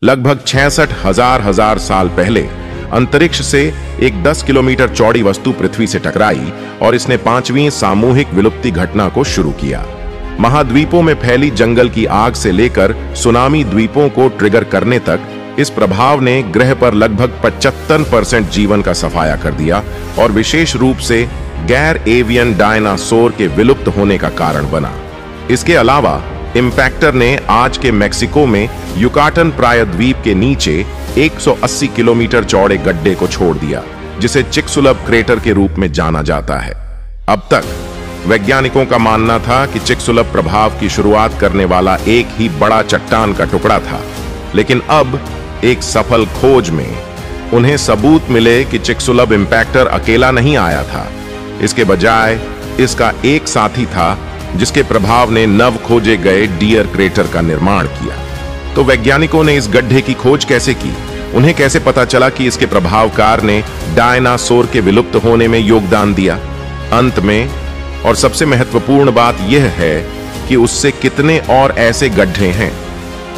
लगभग 66,000 साल पहले अंतरिक्ष से एक 10 किलोमीटर चौड़ी वस्तु पृथ्वी से टकराई और इसने 5वीं सामूहिक विलुप्ति घटना को शुरू किया। महाद्वीपों में फैली जंगल की आग से लेकर सुनामी द्वीपों को ट्रिगर करने तक इस प्रभाव ने ग्रह पर लगभग 75% जीवन का सफाया कर दिया और विशेष रूप से गैर एवियन डायनासोर के विलुप्त होने का कारण बना। इसके अलावा इंपैक्टर ने आज के मेक्सिको में युकाटन प्रायद्वीप के नीचे 180 किलोमीटर चौड़े गड्ढे को छोड़ दिया, जिसे चिकसुलभ क्रेटर के रूप में जाना जाता है। अब तक वैज्ञानिकों का मानना था कि चिकसुलभ प्रभाव की शुरुआत करने वाला एक ही बड़ा चट्टान का टुकड़ा था, लेकिन अब एक सफल खोज में उन्हें सबूत मिले कि चिकसुलभ इंपैक्टर अकेला नहीं आया था। इसके बजाय इसका एक साथी था जिसके प्रभाव ने नव खोजे गए डियर क्रेटर का निर्माण किया। तो वैज्ञानिकों ने इस गड्ढे की खोज कैसे की? उन्हें कैसे पता चला कि इसके प्रभावकार ने डायनासोर के विलुप्त होने में योगदान दिया? अंत में और सबसे महत्वपूर्ण बात यह है कि उससे कितने और ऐसे गड्ढे हैं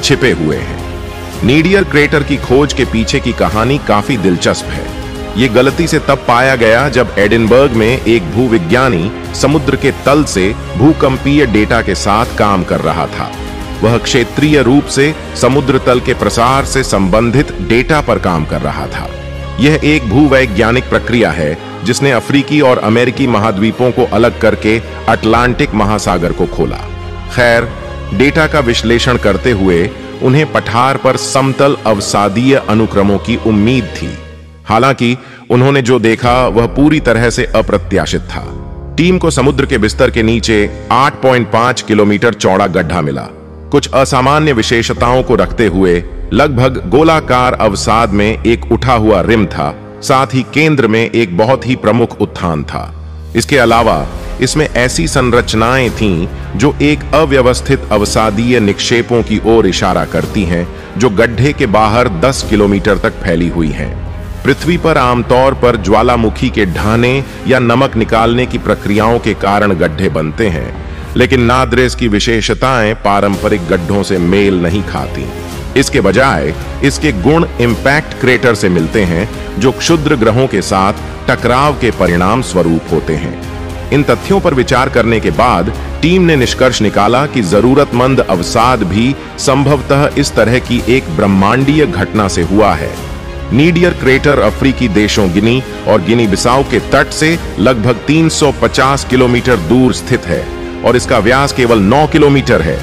छिपे हुए हैं। नीडियर क्रेटर की खोज के पीछे की कहानी काफी दिलचस्प है। ये गलती से तब पाया गया जब एडिनबर्ग में एक भूविज्ञानी समुद्र के तल से भूकंपीय डेटा के साथ काम कर रहा था। वह क्षेत्रीय रूप से समुद्र तल के प्रसार से संबंधित डेटा पर काम कर रहा था। यह एक भूवैज्ञानिक प्रक्रिया है जिसने अफ्रीकी और अमेरिकी महाद्वीपों को अलग करके अटलांटिक महासागर को खोला। खैर, डेटा का विश्लेषण करते हुए उन्हें पठार पर समतल अवसादीय अनुक्रमों की उम्मीद थी। हालांकि उन्होंने जो देखा वह पूरी तरह से अप्रत्याशित था। टीम को समुद्र के बिस्तर के नीचे 8.5 किलोमीटर चौड़ा गड्ढा मिला। कुछ असामान्य विशेषताओं को रखते हुए लगभग गोलाकार अवसाद में एक उठा हुआ रिम था, साथ ही केंद्र में एक बहुत ही प्रमुख उत्थान था। इसके अलावा इसमें ऐसी संरचनाएं थीं जो एक अव्यवस्थित अवसादीय निक्षेपों की ओर इशारा करती हैं, जो गड्ढे के बाहर 10 किलोमीटर तक फैली हुई हैं। पृथ्वी पर आमतौर पर ज्वालामुखी के ढाने या नमक निकालने की प्रक्रियाओं के कारण गड्ढे बनते हैं, लेकिन नादरेस की विशेषताएं पारंपरिक गड्ढों से मेल नहीं खाती। इसके बजाय इसके गुण इंपैक्ट क्रेटर से मिलते हैं, जो क्षुद्र ग्रहों के साथ टकराव के परिणाम स्वरूप होते हैं। इन तथ्यों पर विचार करने के बाद टीम ने निष्कर्ष निकाला कि जरूरतमंद अवसाद भी संभवतः इस तरह की एक ब्रह्मांडीय घटना से हुआ है। नीडियर क्रेटर अफ्रीकी देशों गिनी और गिनी बिसाऊ के तट से लगभग 350 किलोमीटर दूर स्थित है और इसका व्यास केवल 9 किलोमीटर है।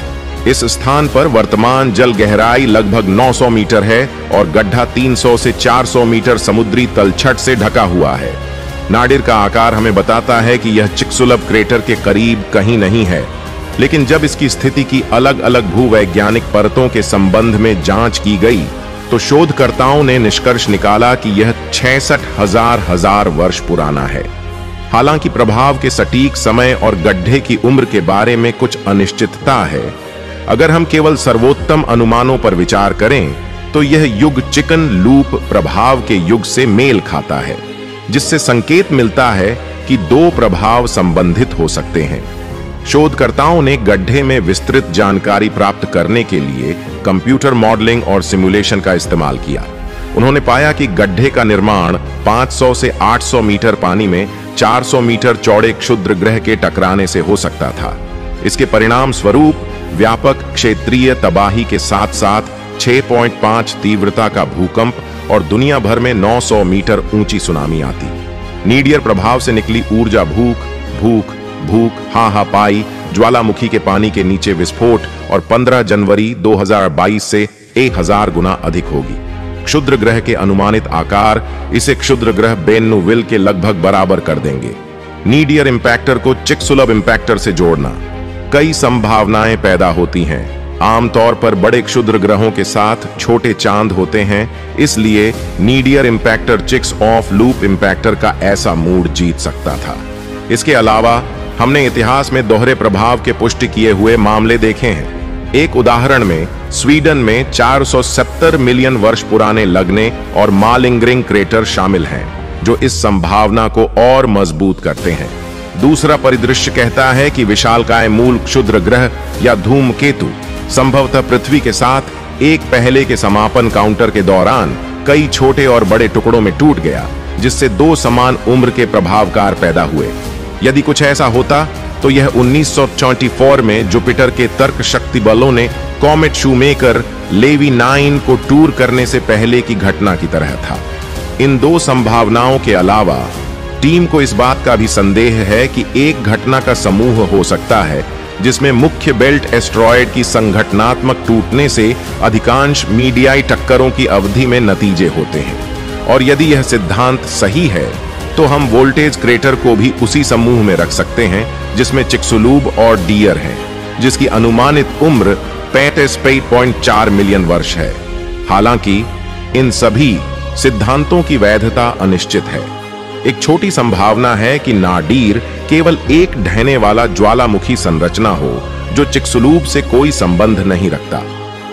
इस स्थान पर वर्तमान जल गहराई लगभग 900 मीटर है और गड्ढा 300 से 400 मीटर समुद्री तलछट से ढका हुआ है। नाडिर का आकार हमें बताता है कि यह चिकसुलभ क्रेटर के करीब कहीं नहीं है, लेकिन जब इसकी स्थिति की अलग अलग भूवैज्ञानिक परतों के संबंध में जांच की गई तो शोधकर्ताओं ने निष्कर्ष निकाला कि यह 66,000 वर्ष पुराना है। हालांकि प्रभाव के सटीक समय और गड्ढे की उम्र के बारे में कुछ अनिश्चितता है। अगर हम केवल सर्वोत्तम अनुमानों पर विचार करें तो यह युग चिकन लूप प्रभाव के युग से मेल खाता है, जिससे संकेत मिलता है कि 2 प्रभाव संबंधित हो सकते हैं। शोधकर्ताओं ने गड्ढे में विस्तृत जानकारी प्राप्त करने के लिए कंप्यूटर मॉडलिंग और सिमुलेशन का इस्तेमाल किया। उन्होंने पाया कि गड्ढे का निर्माण 500 से 800 मीटर पानी में 400 मीटर चौड़े क्षुद्र ग्रह के टकराने से हो सकता था। इसके परिणाम स्वरूप व्यापक क्षेत्रीय तबाही के साथ साथ 6.5 तीव्रता का भूकंप और दुनिया भर में 900 मीटर ऊंची सुनामी आती। नीडियर प्रभाव से निकली ऊर्जा भूख हाहापाई, ज्वालामुखी के पानी के नीचे विस्फोट और 15 जनवरी 2022 से 1000 गुना अधिक होगी। क्षुद्र ग्रह के अनुमानित आकार इसे क्षुद्र ग्रह बेन्नुविल के लगभग बराबर कर देंगे। नीडियर इंपैक्टर को चिकसुलभ इंपैक्टर से जोड़ना, कई संभावनाएं पैदा होती हैं। आमतौर पर बड़े क्षुद्र ग्रहों के साथ छोटे चांद होते हैं, इसलिए नीडियर इंपैक्टर चिक्स ऑफ लूप इंपैक्टर का ऐसा मूड जीत सकता था। इसके अलावा हमने इतिहास में दोहरे प्रभाव के पुष्टि किए हुए मामले देखे हैं। एक उदाहरण में स्वीडन में 470 मिलियन वर्ष पुराने लगने और मालिंगरिंग क्रेटर शामिल हैं, जो इस संभावना को और मजबूत करते हैं। दूसरा परिदृश्य कहता है कि विशालकाय मूल क्षुद्र ग्रह या धूमकेतु संभवतः पृथ्वी के साथ एक पहले के समापन काउंटर के दौरान कई छोटे और बड़े टुकड़ों में टूट गया, जिससे दो समान उम्र के प्रभावकार पैदा हुए। यदि कुछ ऐसा होता तो यह 1924 में जुपिटर के तर्क शक्ति बलों ने कॉमेट शूमेकर लेवी 9 को टूर करने से पहले की घटना की तरह था। इन दो संभावनाओं के अलावा टीम को इस बात का भी संदेह है कि एक घटना का समूह हो सकता है जिसमें मुख्य बेल्ट एस्ट्रॉयड की संघटनात्मक टूटने से अधिकांश मीडियाई टक्करों की अवधि में नतीजे होते हैं। और यदि यह सिद्धांत सही है तो हम वोल्टेज क्रेटर को भी उसी समूह में रख सकते हैं जिसमें चिक्सुलूब और डियर है, जिसकी अनुमानित उम्र 65.4 मिलियन वर्ष है। हालांकि इन सभी सिद्धांतों की वैधता अनिश्चित है। एक छोटी संभावना है कि नाडीर केवल एक ढहने वाला ज्वालामुखी संरचना हो जो चिक्सुलूब से कोई संबंध नहीं रखता।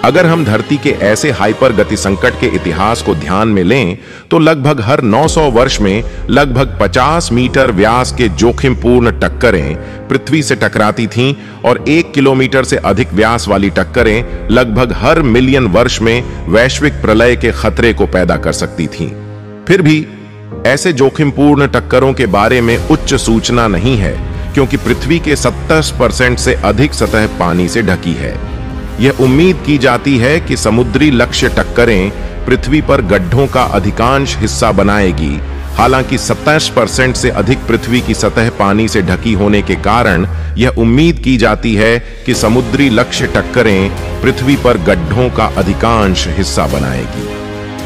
अगर हम धरती के ऐसे हाइपर गति संकट के इतिहास को ध्यान में लें तो लगभग हर 900 वर्ष में लगभग 50 मीटर व्यास के जोखिमपूर्ण टक्करें पृथ्वी से टकराती थीं और 1 किलोमीटर से अधिक व्यास वाली टक्करें लगभग हर मिलियन वर्ष में वैश्विक प्रलय के खतरे को पैदा कर सकती थीं। फिर भी ऐसे जोखिमपूर्ण टक्करों के बारे में उच्च सूचना नहीं है क्योंकि पृथ्वी के 70% से अधिक सतह पानी से ढकी है। यह उम्मीद की जाती है कि समुद्री लक्ष्य टक्करें पृथ्वी पर गड्ढों का अधिकांश हिस्सा बनाएगी। हालांकि 27% से अधिक पृथ्वी की सतह पानी से ढकी होने के कारण यह उम्मीद की जाती है कि समुद्री लक्ष्य टक्करें पृथ्वी पर गड्ढों का अधिकांश हिस्सा बनाएगी।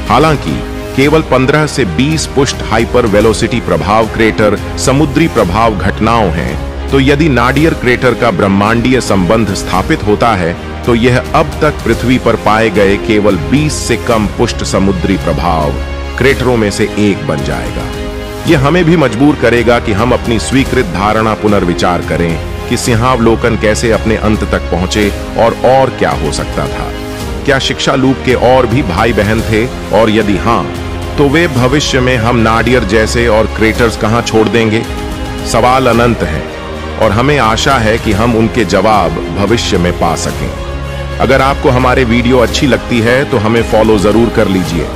हालांकि केवल 15 से 20 पुष्ट हाइपर वेलोसिटी प्रभाव क्रेटर समुद्री प्रभाव घटनाओं हैं, तो यदि नाडियर क्रेटर का ब्रह्मांडीय संबंध स्थापित होता है तो यह अब तक पृथ्वी पर पाए गए केवल 20 से कम पुष्ट समुद्री प्रभाव क्रेटरों में से एक बन जाएगा। यह हमें भी मजबूर करेगा कि हम अपनी स्वीकृत धारणा पुनर्विचार करें कि सिंहावलोकन कैसे अपने अंत तक पहुंचे और क्या हो सकता था। क्या शिक्षा लूप के और भी भाई बहन थे, और यदि हां तो वे भविष्य में हम नाडियर जैसे और क्रेटर्स कहां छोड़ देंगे? सवाल अनंत हैं और हमें आशा है कि हम उनके जवाब भविष्य में पा सकें। अगर आपको हमारे वीडियो अच्छी लगती है तो हमें फॉलो जरूर कर लीजिए।